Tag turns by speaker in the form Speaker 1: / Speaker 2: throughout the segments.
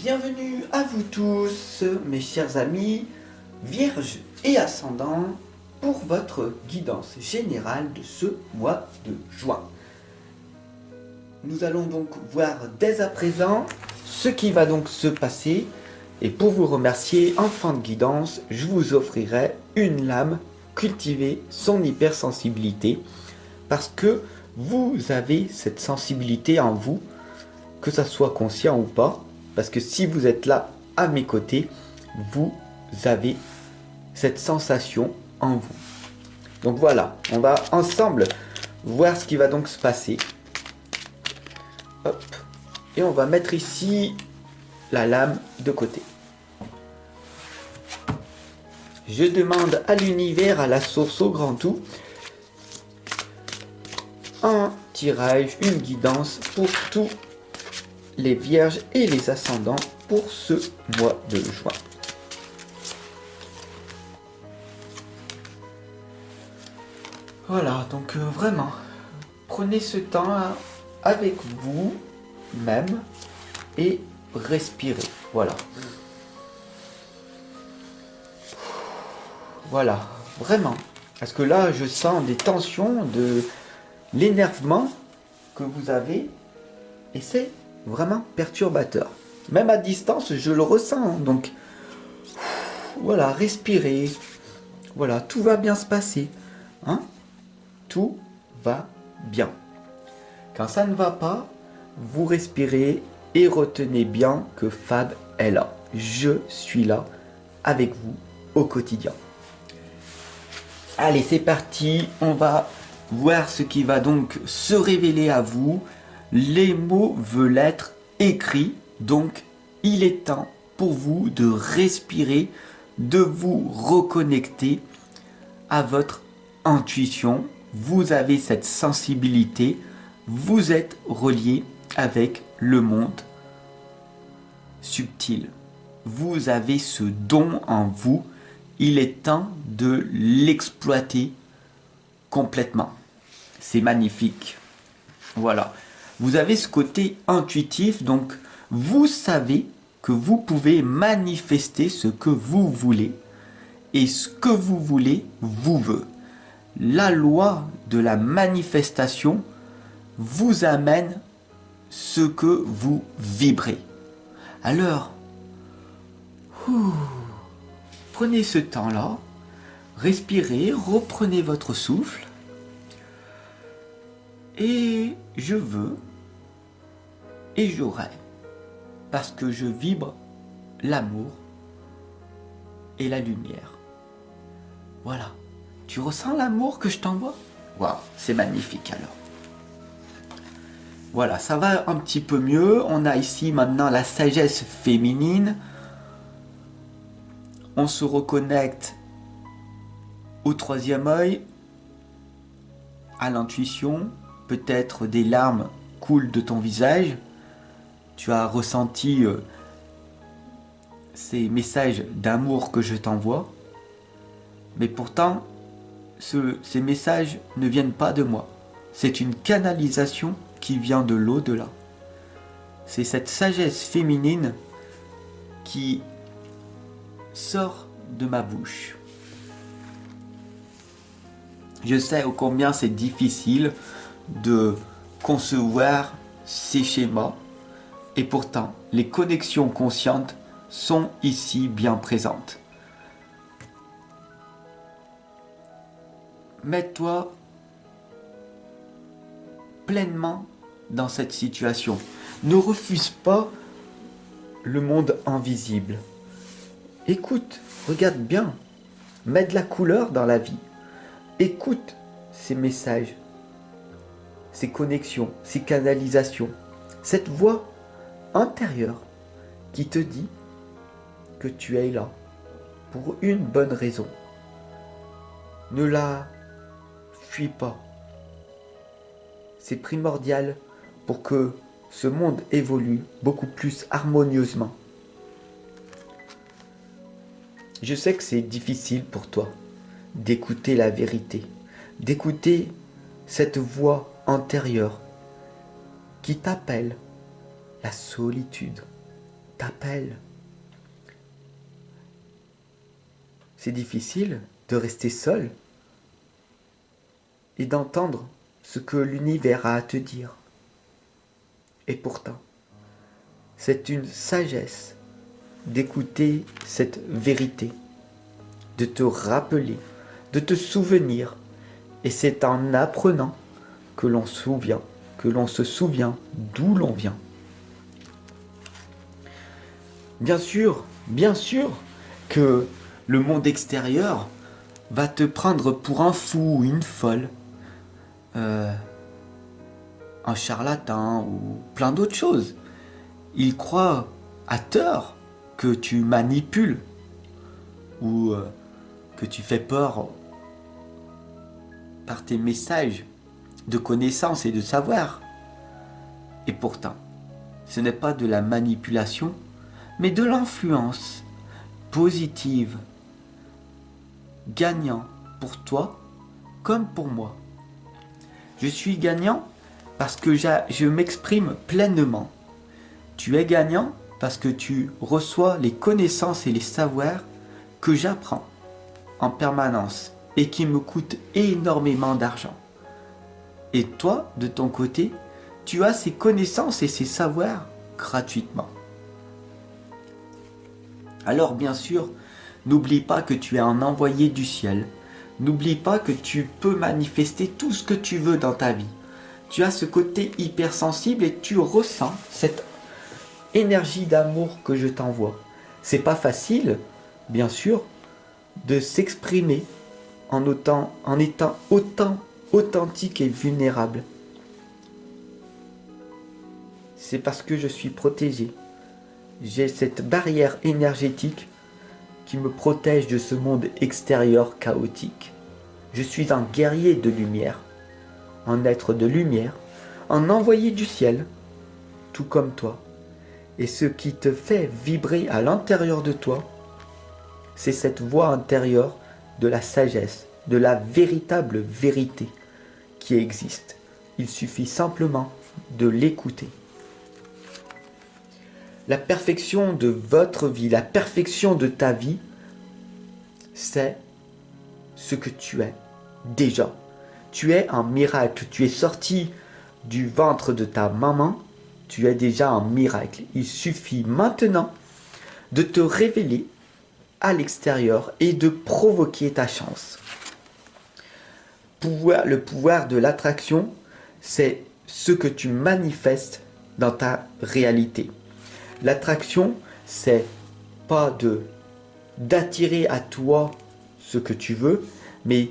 Speaker 1: Bienvenue à vous tous, mes chers amis, vierges et ascendants, pour votre guidance générale de ce mois de juin. Nous allons donc voir dès à présent ce qui va donc se passer. Et pour vous remercier en fin de guidance, je vous offrirai une lame cultiver son hypersensibilité. Parce que vous avez cette sensibilité en vous, que ça soit conscient ou pas. Parce que si vous êtes là à mes côtés, vous avez cette sensation en vous. Donc voilà, on va ensemble voir ce qui va donc se passer. Hop. Et on va mettre ici la lame de côté. Je demande à l'univers, à la source, au grand tout, un tirage, une guidance pour tous les vierges et les ascendants pour ce mois de juin. Voilà, donc vraiment, prenez ce temps avec vous-même et respirez. Voilà. Voilà, vraiment. Parce que là, je sens des tensions, de l'énervement que vous avez. Et c'est vraiment perturbateur. Même à distance, je le ressens. Donc, voilà, respirez. Voilà, tout va bien se passer. Hein? Tout va bien. Quand ça ne va pas, vous respirez et retenez bien que Fab est là. Je suis là avec vous au quotidien. Allez, c'est parti. On va voir ce qui va donc se révéler à vous. Les mots veulent être écrits. Donc, il est temps pour vous de respirer, de vous reconnecter à votre intuition. Vous avez cette sensibilité. Vous êtes relié avec le monde subtil. Vous avez ce don en vous. Il est temps de l'exploiter complètement. C'est magnifique. Voilà. Vous avez ce côté intuitif, donc vous savez que vous pouvez manifester ce que vous voulez. Et ce que vous voulez vous veut. La loi de la manifestation vous amène ce que vous vibrez. Alors, prenez ce temps-là, respirez, reprenez votre souffle. Et je veux et je rêve parce que je vibre l'amour et la lumière. Voilà. Tu ressens l'amour que je t'envoie? Waouh, c'est magnifique alors. Voilà, ça va un petit peu mieux. On a ici maintenant la sagesse féminine. On se reconnecte au troisième œil, à l'intuition. Peut-être des larmes coulent de ton visage. Tu as ressenti ces messages d'amour que je t'envoie. Mais pourtant, ces messages ne viennent pas de moi. C'est une canalisation qui vient de l'au-delà. C'est cette sagesse féminine qui sort de ma bouche. Je sais ô combien c'est difficile de concevoir ces schémas et pourtant les connexions conscientes sont ici bien présentes. Mets-toi pleinement dans cette situation. Ne refuse pas le monde invisible. Écoute, regarde bien, mets de la couleur dans la vie. Écoute ces messages, ces connexions, ces canalisations, cette voix intérieure qui te dit que tu es là pour une bonne raison. Ne la fuis pas. C'est primordial pour que ce monde évolue beaucoup plus harmonieusement. Je sais que c'est difficile pour toi d'écouter la vérité, d'écouter cette voix intérieure qui t'appelle. La solitude t'appelle. C'est difficile de rester seul et d'entendre ce que l'univers a à te dire. Et pourtant, c'est une sagesse d'écouter cette vérité, de te rappeler, de te souvenir. Et c'est en apprenant que l'on se souvient d'où l'on vient. Bien sûr que le monde extérieur va te prendre pour un fou ou une folle, un charlatan ou plein d'autres choses. Il croit à tort que tu manipules ou que tu fais peur par tes messages de connaissance et de savoir. Et pourtant, ce n'est pas de la manipulation, mais de l'influence positive, gagnant pour toi comme pour moi. Je suis gagnant parce que je m'exprime pleinement. Tu es gagnant parce que tu reçois les connaissances et les savoirs que j'apprends en permanence et qui me coûtent énormément d'argent. Et toi, de ton côté, tu as ces connaissances et ces savoirs gratuitement. Alors bien sûr, n'oublie pas que tu es un envoyé du ciel. N'oublie pas que tu peux manifester tout ce que tu veux dans ta vie. Tu as ce côté hypersensible et tu ressens cette énergie d'amour que je t'envoie. C'est pas facile, bien sûr, de s'exprimer en étant autant authentique et vulnérable. C'est parce que je suis protégé. J'ai cette barrière énergétique qui me protège de ce monde extérieur chaotique. Je suis un guerrier de lumière, un être de lumière, un envoyé du ciel, tout comme toi. Et ce qui te fait vibrer à l'intérieur de toi, c'est cette voix intérieure de la sagesse, de la véritable vérité qui existe. Il suffit simplement de l'écouter. La perfection de votre vie, la perfection de ta vie, c'est ce que tu es déjà. Tu es un miracle. Tu es sorti du ventre de ta maman. Tu es déjà un miracle. Il suffit maintenant de te révéler à l'extérieur et de provoquer ta chance. Le pouvoir de l'attraction, c'est ce que tu manifestes dans ta réalité. L'attraction, c'est pas d'attirer à toi ce que tu veux, mais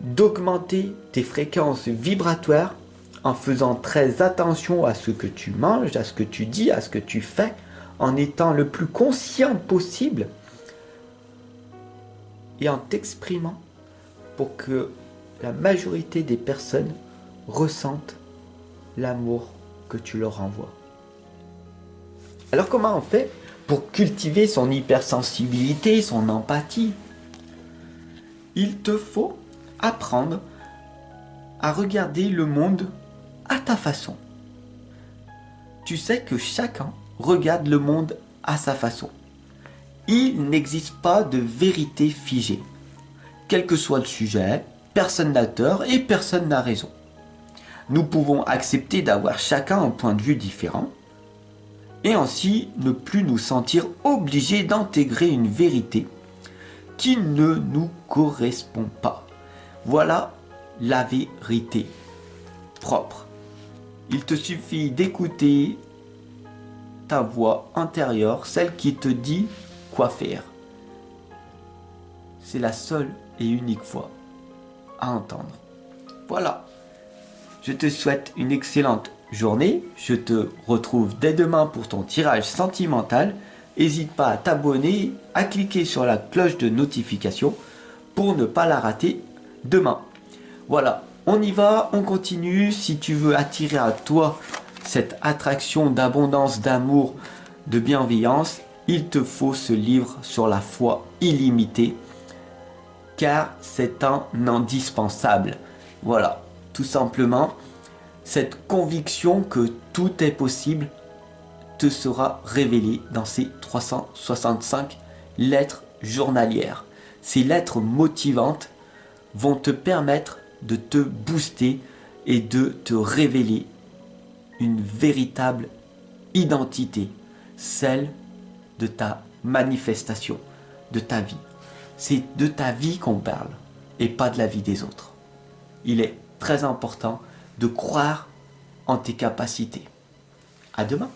Speaker 1: d'augmenter tes fréquences vibratoires en faisant très attention à ce que tu manges, à ce que tu dis, à ce que tu fais, en étant le plus conscient possible et en t'exprimant pour que la majorité des personnes ressentent l'amour que tu leur envoies. Alors comment on fait pour cultiver son hypersensibilité, son empathie? Il te faut apprendre à regarder le monde à ta façon. Tu sais que chacun regarde le monde à sa façon. Il n'existe pas de vérité figée. Quel que soit le sujet, personne n'a tort et personne n'a raison. Nous pouvons accepter d'avoir chacun un point de vue différent et ainsi ne plus nous sentir obligés d'intégrer une vérité qui ne nous correspond pas. Voilà la vérité propre. Il te suffit d'écouter ta voix intérieure, celle qui te dit quoi faire. C'est la seule et unique voix à entendre. Voilà. Je te souhaite une excellente journée. Je te retrouve dès demain pour ton tirage sentimental. N'hésite pas à t'abonner, à cliquer sur la cloche de notification pour ne pas la rater demain. Voilà, on y va, on continue. Si tu veux attirer à toi cette attraction d'abondance, d'amour, de bienveillance, il te faut ce livre sur la foi illimitée, car c'est un indispensable. Voilà, tout simplement, cette conviction que tout est possible te sera révélé dans ces 365 lettres journalières. Ces lettres motivantes vont te permettre de te booster et de te révéler une véritable identité, celle de ta manifestation, de ta vie. C'est de ta vie qu'on parle et pas de la vie des autres. Il est très important de croire en tes capacités. À demain.